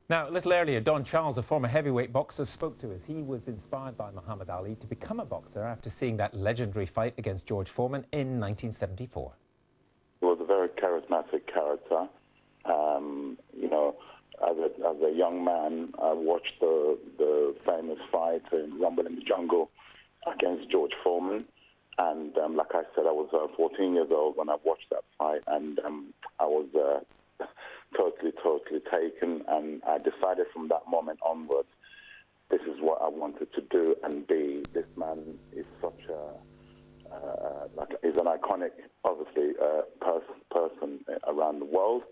Now, a little earlier, Don Charles, a former heavyweight boxer, spoke to us. He was inspired by Muhammad Ali to become a boxer after seeing that legendary fight against George Foreman in 1974. He was a very charismatic character. You know, as a young man, I watched the famous fight in Rumble in the Jungle against George Foreman. And like I said, I was 14 years old when I watched that fight, and I was totally taken. And I decided from that moment onwards, this is what I wanted to do and be. This man is such he's an iconic, obviously, person around the world.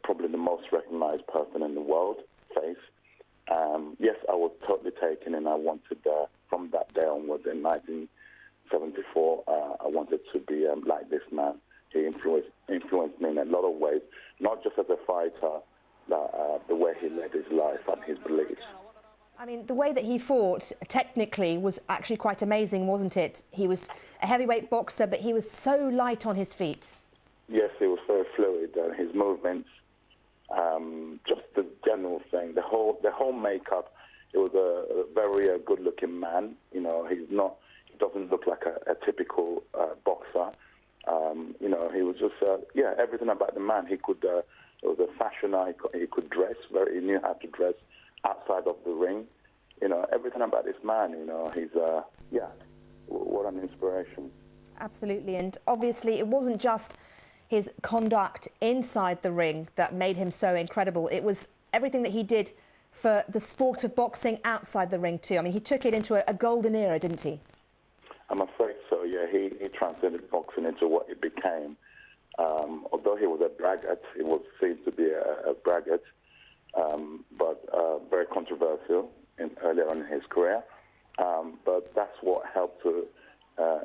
Probably the most recognized person in the world, face. Yes, I was totally taken, and I wanted, from that day onwards in 1974, I wanted to be like this man. He influenced me in a lot of ways, not just as a fighter, the way he led his life and his beliefs. I mean, the way that he fought, technically, was actually quite amazing, wasn't it? He was a heavyweight boxer, but he was so light on his feet. Yes, he was very fluid. His movements, just the general thing, the whole makeup. He was a very good-looking man. You know, he doesn't look like a typical boxer. You know, he was just, everything about the man. He could, he was a fashioner. He could dress. He knew how to dress outside of the ring. You know, everything about this man. You know, he's, what an inspiration. Absolutely, and obviously it wasn't just his conduct inside the ring that made him so incredible. It was everything that he did for the sport of boxing outside the ring too. I mean, he took it into a golden era, didn't he? I'm afraid so, yeah. He transcended boxing into what it became. Although he was a braggart, he was seen to be a braggart, but very controversial earlier on in his career. But that's what helped to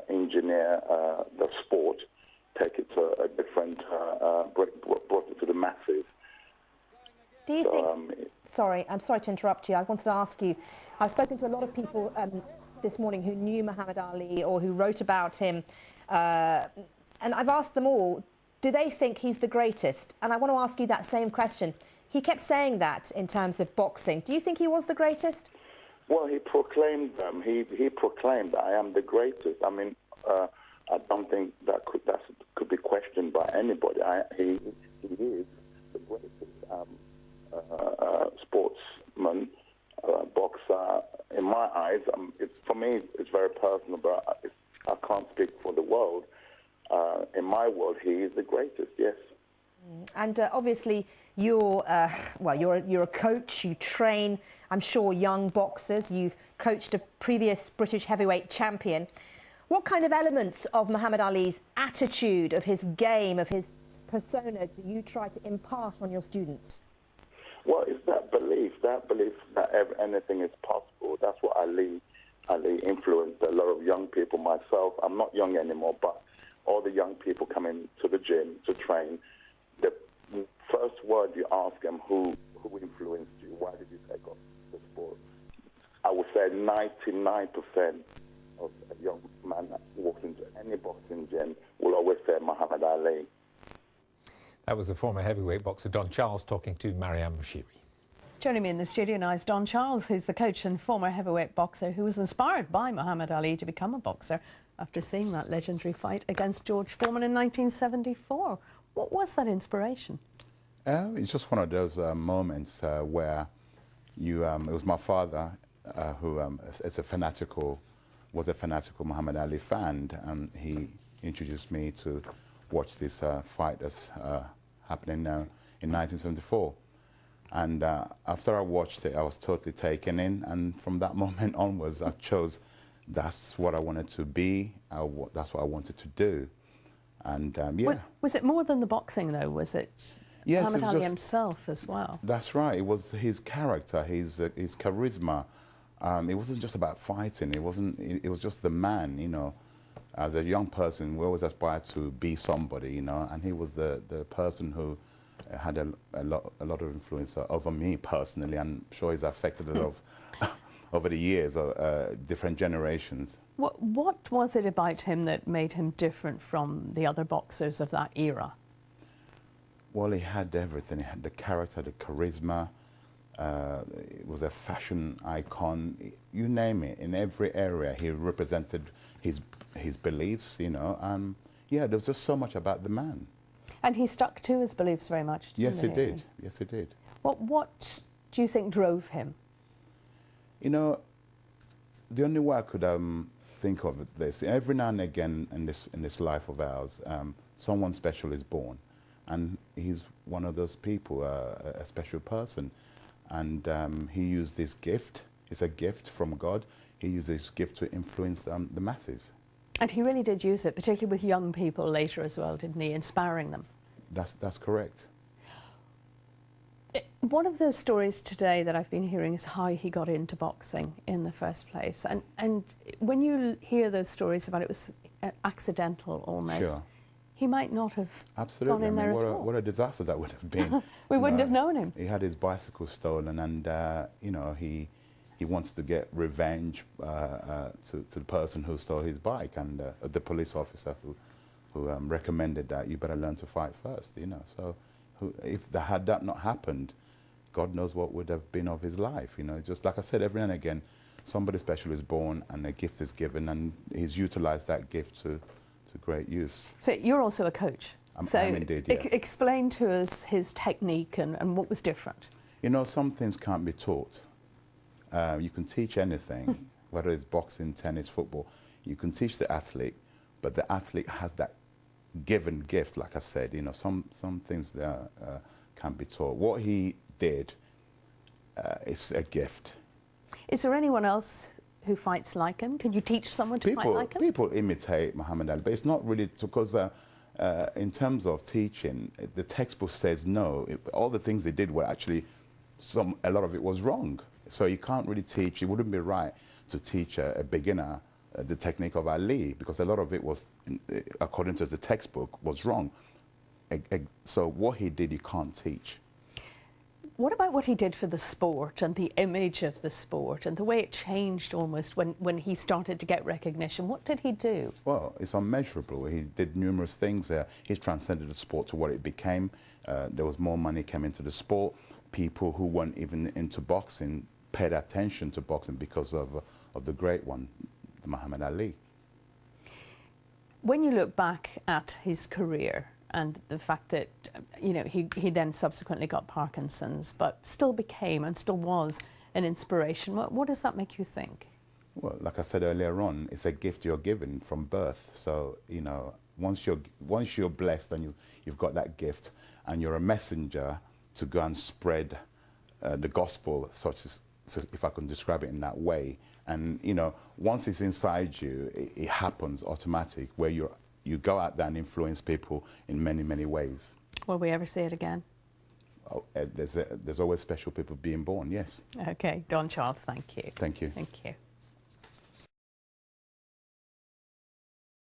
engineer the sport, take it to a different, brought it to the masses. Do you think... Sorry, I'm sorry to interrupt you. I wanted to ask you, I've spoken to a lot of people this morning who knew Muhammad Ali or who wrote about him, and I've asked them all, do they think he's the greatest? And I want to ask you that same question. He kept saying that in terms of boxing. Do you think he was the greatest? Well, he proclaimed them. He proclaimed that I am the greatest. I mean, I don't think that could be questioned by anybody. He is the greatest sportsman, boxer. In my eyes, for me, it's very personal, but I can't speak for the world. In my world, he is the greatest, yes. And obviously, you're a coach. You train, I'm sure, young boxers. You've coached a previous British heavyweight champion. What kind of elements of Muhammad Ali's attitude, of his game, of his persona, do you try to impart on your students? Well, it's that belief that anything is possible. That's what Ali influenced a lot of young people. Myself, I'm not young anymore, but all the young people coming to the gym to train, the first word you ask them, who influenced you? Why did you take up the sport? I would say 99% of a young man that walks into any boxing gym will always say Muhammad Ali. That was the former heavyweight boxer Don Charles talking to Mariam Moshiri. Joining me in the studio now is Don Charles, who's the coach and former heavyweight boxer who was inspired by Muhammad Ali to become a boxer after seeing that legendary fight against George Foreman in 1974. What was that inspiration? It's just one of those moments where it was my father who was a fanatical Muhammad Ali fan, and he introduced me to watch this fight that's happening now in 1974. And after I watched it, I was totally taken in, and from that moment onwards, I chose that's what I wanted to be, that's what I wanted to do. And yeah. Was it more than the boxing though? Was it Muhammad Ali himself as well? That's right. It was his character, his charisma. It wasn't just about fighting. It was just the man, you know. As a young person, we always aspired to be somebody, you know, and he was the person who had a lot of influence over me personally, and I'm sure he's affected a lot of over the years, different generations. What was it about him that made him different from the other boxers of that era? Well, he had everything. He had the character, the charisma, He was a fashion icon. You name it. In every area, he represented his beliefs. You know, and yeah, there was just so much about the man. And he stuck to his beliefs very much. Yes, he did. Yes, he did. What do you think drove him? You know, the only way I could think of this, every now and again in this life of ours, someone special is born, and he's one of those people, a special person, and he used this gift. It's a gift from God. He used this gift to influence the masses. And he really did use it, particularly with young people later as well, didn't he? Inspiring them. That's correct. One of the stories today that I've been hearing is how he got into boxing in the first place. And when you hear those stories about it was accidental almost, Sure. he might not have Absolutely. gone in there what at all. What a disaster that would have been. We wouldn't have known him. He had his bicycle stolen, and you know, he wanted to get revenge to the person who stole his bike, and the police officer who recommended that you better learn to fight first. You know, so if had that not happened, God knows what would have been of his life. You know, just like I said, every now and again, somebody special is born and a gift is given, and he's utilized that gift to great use. So you're also a coach. I'm indeed, yes. Explain to us his technique and what was different. You know, some things can't be taught. You can teach anything, whether it's boxing, tennis, football. You can teach the athlete, but the athlete has that given gift, like I said. You know, some things that can't be taught. What he did is a gift. Is there anyone else who fights like him? Can you teach someone to fight like him? People imitate Muhammad Ali, but it's not really because in terms of teaching, the textbook says no. All the things they did were actually, a lot of it was wrong. So you can't really teach. It wouldn't be right to teach a beginner the technique of Ali, because a lot of it was, according to the textbook, was wrong. So what he did, you can't teach. What about what he did for the sport and the image of the sport and the way it changed almost when he started to get recognition? What did he do? Well, it's unmeasurable. He did numerous things. He transcended the sport to what it became. There was more money came into the sport. People who weren't even into boxing paid attention to boxing because of the great one, Muhammad Ali. When you look back at his career and the fact that, you know, he then subsequently got Parkinson's, but still became and still was an inspiration, what does that make you think? Well, like I said earlier on, it's a gift you're given from birth. So, you know, once you're blessed and you've got that gift and you're a messenger to go and spread the gospel, such as, if I can describe it in that way. And, you know, once it's inside you, it happens automatic, where you go out there and influence people in many, many ways. Will we ever see it again? Oh, there's always special people being born, yes. Okay, Don Charles, thank you. Thank you. Thank you.